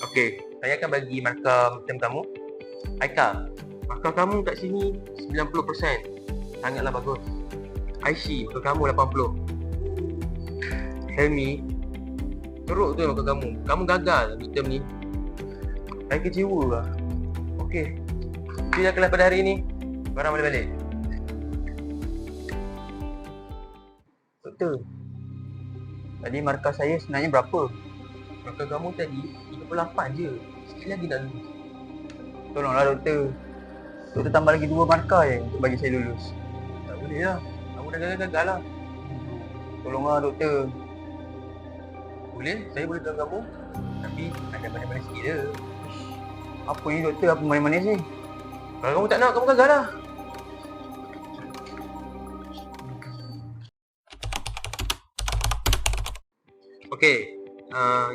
Okey, saya akan bagi markah macam kamu. Haikal, markah kamu kat sini 90%. Sangatlah bagus. Aishi, markah kamu 80. Helmi, teruk tu markah kamu. Kamu gagal midterm ni. Saya kecewa lah. Okey, itu je kelas pada hari ni. Korang boleh balik. Doktor, tadi markah saya sebenarnya berapa? Markah kamu tadi 38 je. Sikit lagi dah lulus. Tolonglah doktor. Doktor tambah lagi 2 markah je untuk bagi saya lulus. Tak boleh lah. Kamu dah gagal lah. Tolonglah doktor. Boleh, saya boleh tolong kamu. Tapi ada manis-manis sikit je. Apa ni doktor? Apa manis-manis ni? Kalau kamu tak nak, kamu gagal lah. Okey,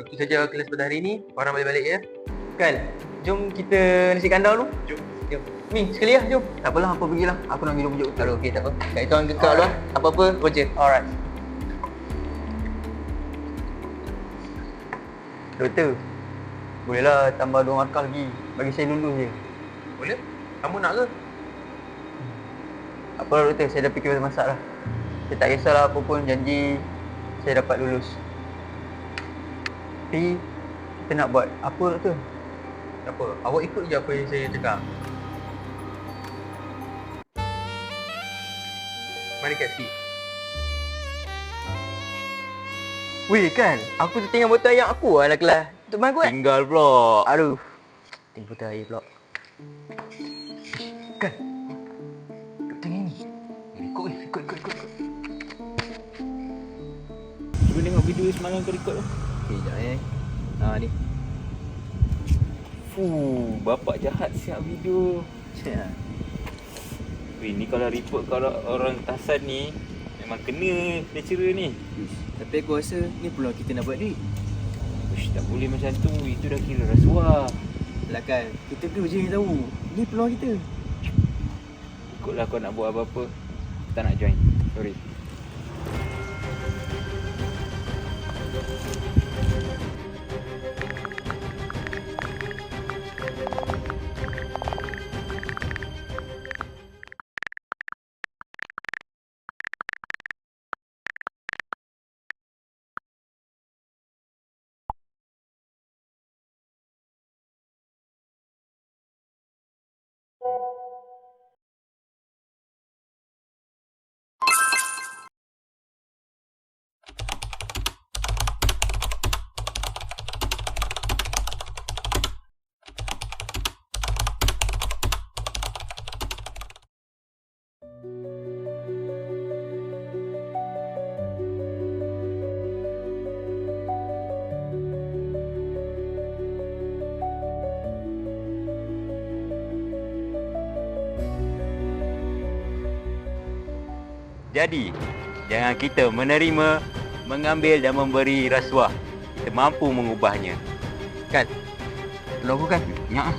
itu saja kelas pada hari ni. Korang boleh balik ya. Kal, jom kita nasi kandar dulu. Jom. Ni, sekali lah, jom. Tak apalah, apa pergilah. Aku nak minum pujuk. Aduh, okey, tak apa. Kak Ituan kekal luar. Apa-apa, Roger. Alright. Doktor, bolehlah tambah 2 markah lagi. Bagi saya lulus je. Boleh? Kamu nak ke? Apalah doktor, saya dah fikir pasal masak dah. Saya tak kisahlah apa pun, janji saya dapat lulus. Tapi, kita nak buat apa doktor? Tak apa, awak ikut je apa yang saya cakap. Mari Kak Steve. Weh kan, aku tertinggal botol air aku lah kelas. Untuk main kuat. Tinggal pula. Aduh. Tinggal botol air pula. Kan. Tengok ni. Ikut. Cuba tengok video semalam kau record tu. Okey, jap ni. Bapak jahat siap video. Weh, ni kalau report kalau orang tasan ni memang kena lecturer ni. Tapi aku rasa ni peluang kita nak buat duit. Uish, tak boleh macam tu. Itu dah kira rasuah. Lah kan, kita tu je yang tahu. Ni peluang kita. Ikutlah kau nak buat apa-apa. Tak nak join. Sorry. Jadi, jangan kita menerima, mengambil dan memberi rasuah. Kita mampu mengubahnya. Kan? Tolong aku kan? Ya.